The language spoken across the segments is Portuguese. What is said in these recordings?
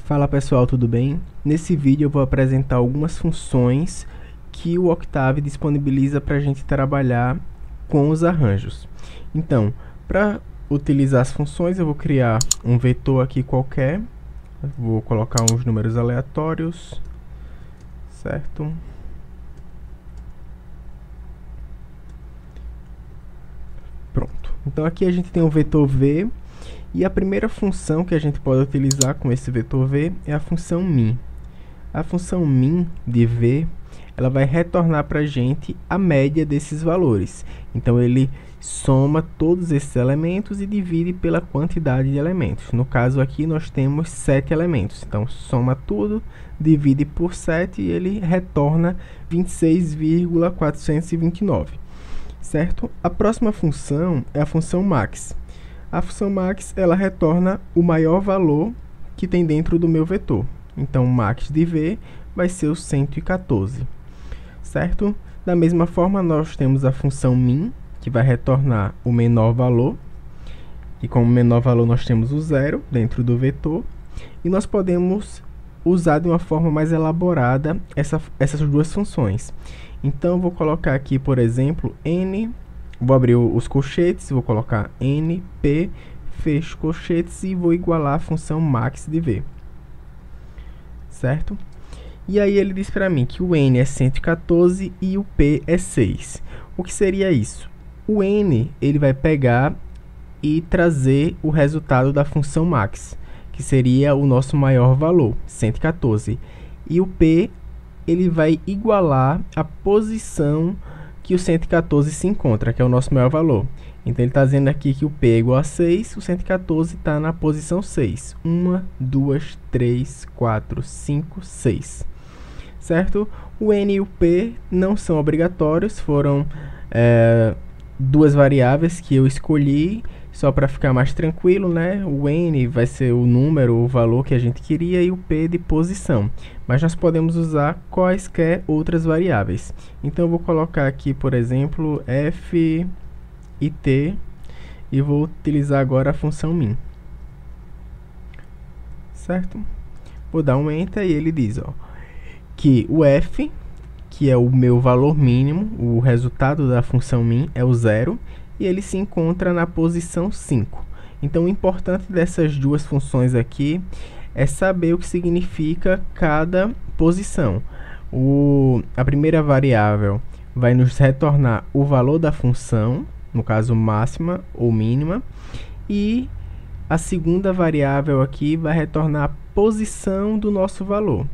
Fala pessoal, tudo bem? Nesse vídeo eu vou apresentar algumas funções que o Octave disponibiliza para a gente trabalhar com os arranjos. Então, para utilizar as funções, eu vou criar um vetor aqui qualquer. Vou colocar uns números aleatórios, certo? Pronto. Então aqui a gente tem um vetor v. E a primeira função que a gente pode utilizar com esse vetor v é a função min. A função min de v, ela vai retornar para a gente a média desses valores. Então ele soma todos esses elementos e divide pela quantidade de elementos. No caso aqui nós temos 7 elementos. Então soma tudo, divide por 7 e ele retorna 26,429. Certo? A próxima função é a função max. A função max, ela retorna o maior valor que tem dentro do meu vetor. Então, max de v vai ser o 114, certo? Da mesma forma, nós temos a função min, que vai retornar o menor valor. E como menor valor, nós temos o zero dentro do vetor. E nós podemos usar de uma forma mais elaborada essas duas funções. Então, eu vou colocar aqui, por exemplo, n... Vou abrir os colchetes, vou colocar np, fecho colchetes e vou igualar a função max de v. Certo? E aí ele diz para mim que o n é 114 e o p é 6. O que seria isso? O n ele vai pegar e trazer o resultado da função max, que seria o nosso maior valor, 114. E o p ele vai igualar a posição que o 114 se encontra, que é o nosso maior valor. Então, ele está dizendo aqui que o P é igual a 6, o 114 está na posição 6. 1, 2, 3, 4, 5, 6. Certo? O N e o P não são obrigatórios, foram duas variáveis que eu escolhi, só para ficar mais tranquilo, né? O N vai ser o número, o valor que a gente queria, e o P de posição. Mas nós podemos usar quaisquer outras variáveis. Então, eu vou colocar aqui, por exemplo, f e t, e vou utilizar agora a função min. Certo? Vou dar um Enter e ele diz, ó, que o f, que é o meu valor mínimo, o resultado da função min é o 0, e ele se encontra na posição 5. Então, o importante dessas duas funções aqui é saber o que significa cada posição. A primeira variável vai nos retornar o valor da função, no caso máxima ou mínima, e a segunda variável aqui vai retornar a posição do nosso valor.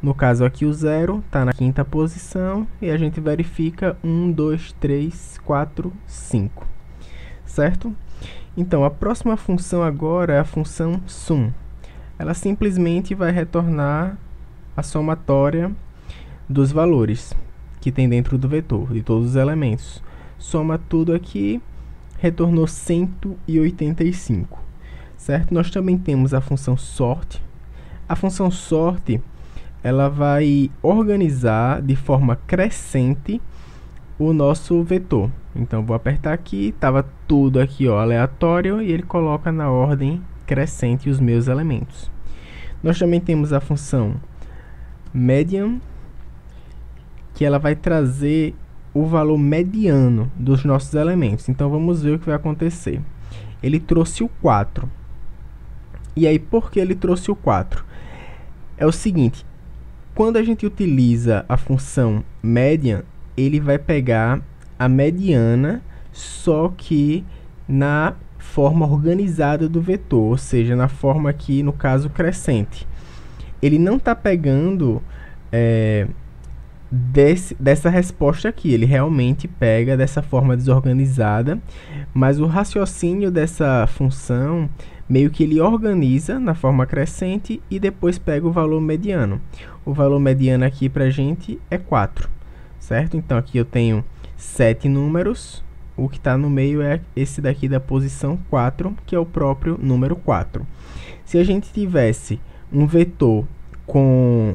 No caso aqui o 0 está na quinta posição e a gente verifica 1, 2, 3, 4, 5. Certo? Então, a próxima função agora é a função sum. Ela simplesmente vai retornar a somatória dos valores que tem dentro do vetor, de todos os elementos. Soma tudo aqui, retornou 185. Certo? Nós também temos a função sort. A função sort, ela vai organizar de forma crescente o nosso vetor. Então, vou apertar aqui, estava tudo aqui, ó, aleatório, e ele coloca na ordem crescente os meus elementos. Nós também temos a função median, que ela vai trazer o valor mediano dos nossos elementos. Então, vamos ver o que vai acontecer. Ele trouxe o 4. E aí, por que ele trouxe o 4? É o seguinte, quando a gente utiliza a função median, ele vai pegar a mediana, só que na forma organizada do vetor, ou seja, na forma aqui, no caso, crescente. Ele não está pegando dessa resposta aqui, ele realmente pega dessa forma desorganizada, mas o raciocínio dessa função, meio que ele organiza na forma crescente e depois pega o valor mediano. O valor mediano aqui para a gente é 4. Certo? Então, aqui eu tenho 7 números, o que está no meio é esse daqui da posição 4, que é o próprio número 4. Se a gente tivesse um vetor com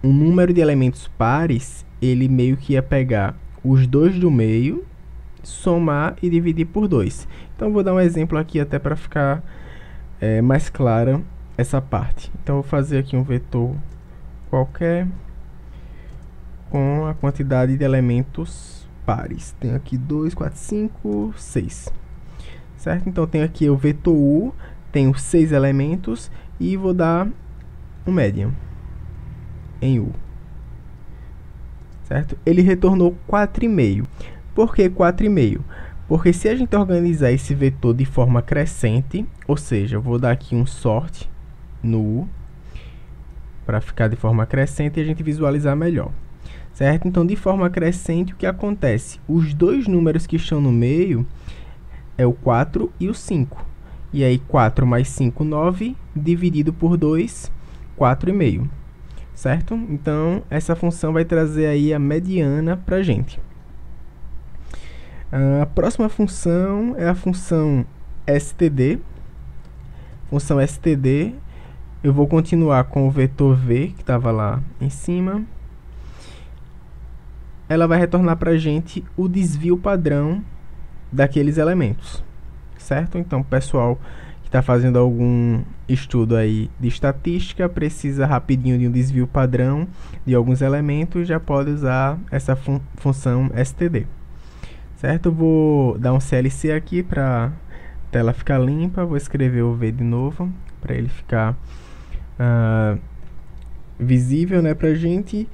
um número de elementos pares, ele meio que ia pegar os dois do meio, somar e dividir por 2. Então, vou dar um exemplo aqui até para ficar mais clara essa parte. Então, eu vou fazer aqui um vetor qualquer com a quantidade de elementos pares. Tenho aqui 2, 4, 5, 6. Certo? Então, tenho aqui o vetor U, tenho 6 elementos e vou dar um median em U. Certo? Ele retornou 4,5. Por que 4,5? Porque se a gente organizar esse vetor de forma crescente, ou seja, eu vou dar aqui um sort no U, para ficar de forma crescente e a gente visualizar melhor. Certo? Então, de forma crescente, o que acontece? Os dois números que estão no meio é o 4 e o 5. E aí, 4 mais 5, 9, dividido por 2, 4,5. Certo? Então, essa função vai trazer aí a mediana para a gente. A próxima função é a função std. Função std, eu vou continuar com o vetor v, que estava lá em cima. Ela vai retornar para a gente o desvio padrão daqueles elementos. Certo? Então, pessoal que está fazendo algum estudo aí de estatística, precisa rapidinho de um desvio padrão de alguns elementos, já pode usar essa função std. Certo? Eu vou dar um CLC aqui para a tela ficar limpa. Vou escrever o V de novo, para ele ficar visível, né, para a gente.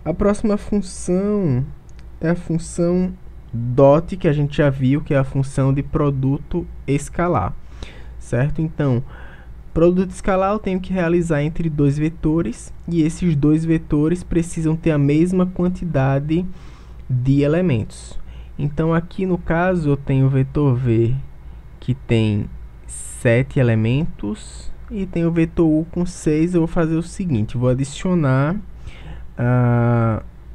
A próxima função é a função dot, que a gente já viu, que é a função de produto escalar. Certo? Então, produto escalar eu tenho que realizar entre dois vetores, e esses dois vetores precisam ter a mesma quantidade de elementos. Então, aqui no caso, eu tenho o vetor V que tem 7 elementos e tem o vetor U com 6. Eu vou fazer o seguinte, vou adicionar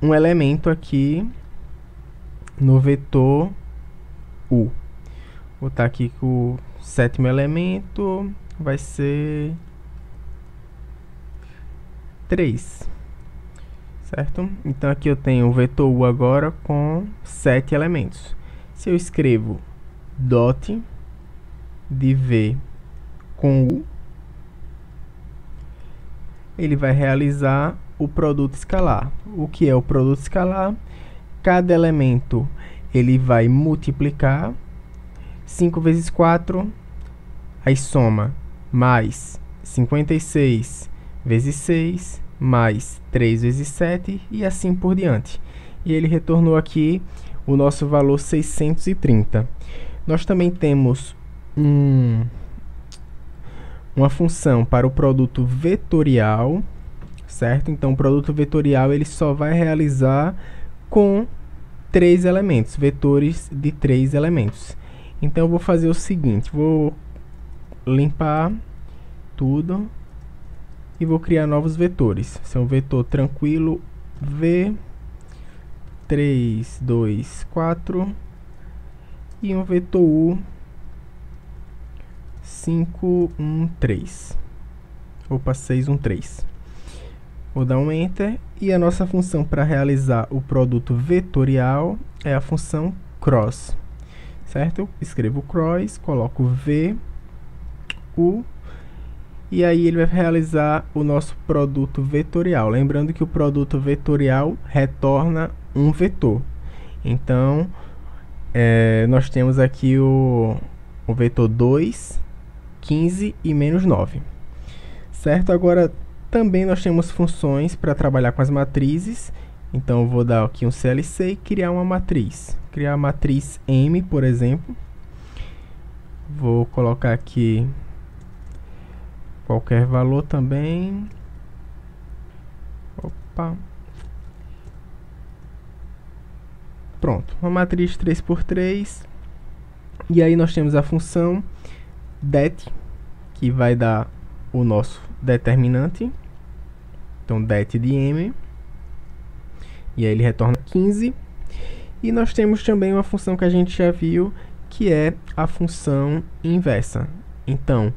um elemento aqui no vetor U. Vou botar aqui que o sétimo elemento vai ser 3. Certo? Então, aqui eu tenho o vetor U agora com 7 elementos. Se eu escrevo dot de V com U, ele vai realizar o produto escalar. O que é o produto escalar? Cada elemento ele vai multiplicar 5 vezes 4, aí soma mais 56 vezes 6, mais 3 vezes 7 e assim por diante. E ele retornou aqui o nosso valor 630. Nós também temos uma função para o produto vetorial, certo? Então, o produto vetorial ele só vai realizar com 3 elementos, vetores de 3 elementos. Então, eu vou fazer o seguinte, vou limpar tudo e vou criar novos vetores. Esse é um vetor tranquilo, V, 3, 2, 4, e um vetor U, 5, 1, 3. Opa, 6, 1, 3. Vou dar um Enter, e a nossa função para realizar o produto vetorial é a função cross. Certo? Eu escrevo cross, coloco V, U, e aí ele vai realizar o nosso produto vetorial. Lembrando que o produto vetorial retorna um vetor. Então, nós temos aqui o vetor 2, 15 e menos 9. Certo? Agora, também nós temos funções para trabalhar com as matrizes. Então, eu vou dar aqui um CLC e criar uma matriz. Criar a matriz M, por exemplo. Vou colocar aqui qualquer valor também. Opa. Pronto, uma matriz 3×3. E aí nós temos a função det, que vai dar o nosso determinante. Então, det de M. E aí ele retorna 15. E nós temos também uma função que a gente já viu, que é a função inversa. Então,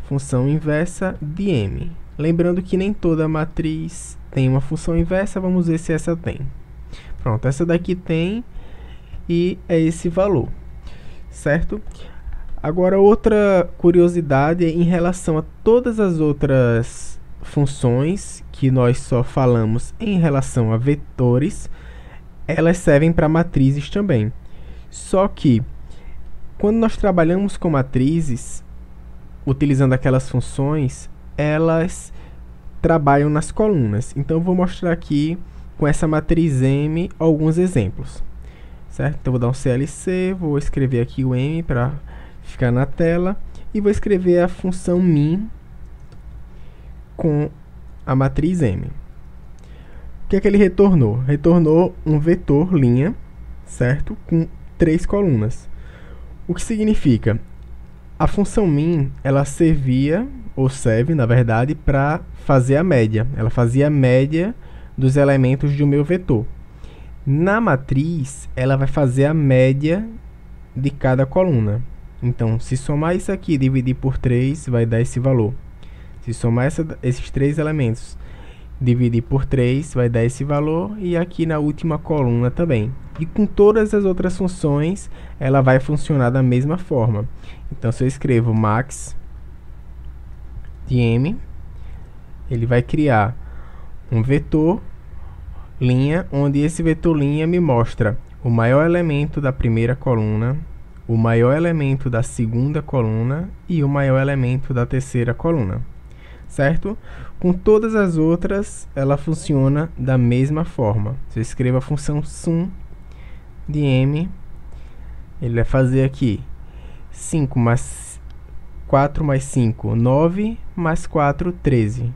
função inversa de M. Lembrando que nem toda matriz tem uma função inversa, vamos ver se essa tem. Pronto, essa daqui tem, e é esse valor, certo? Agora, outra curiosidade é em relação a todas as outras funções que nós só falamos em relação a vetores, elas servem para matrizes também. Só que, quando nós trabalhamos com matrizes, utilizando aquelas funções, elas trabalham nas colunas. Então, eu vou mostrar aqui com essa matriz M alguns exemplos. Certo? Então, vou dar um CLC, vou escrever aqui o M para ficar na tela e vou escrever a função min com a matriz M. O que é que ele retornou? Retornou um vetor linha, certo? Com 3 colunas. O que significa? A função min, ela servia, ou serve, na verdade, para fazer a média. Ela fazia a média dos elementos do meu vetor. Na matriz, ela vai fazer a média de cada coluna. Então, se somar isso aqui e dividir por 3, vai dar esse valor. Se somar esses 3 elementos, dividir por 3, vai dar esse valor. E aqui na última coluna também. E com todas as outras funções, ela vai funcionar da mesma forma. Então, se eu escrevo max de M, ele vai criar um vetor linha, onde esse vetor linha me mostra o maior elemento da primeira coluna, o maior elemento da segunda coluna e o maior elemento da terceira coluna, certo? Com todas as outras, ela funciona da mesma forma. Se eu escrevo a função sum de M, ele vai fazer aqui 5 mais 4 mais 5, 9, mais 4, 13,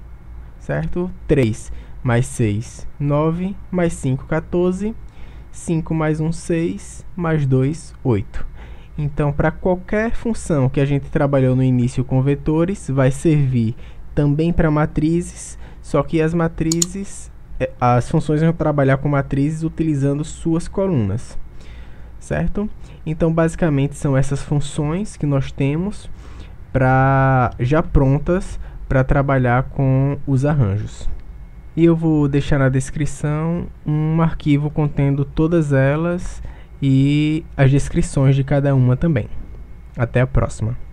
certo? 3 mais 6, 9, mais 5, 14, 5 mais 1, 6, mais 2, 8. Então, para qualquer função que a gente trabalhou no início com vetores, vai servir também para matrizes, só que as matrizes, as funções vão trabalhar com matrizes utilizando suas colunas, certo? Então, basicamente, são essas funções que nós temos já prontas para trabalhar com os arranjos. E eu vou deixar na descrição um arquivo contendo todas elas e as descrições de cada uma também. Até a próxima!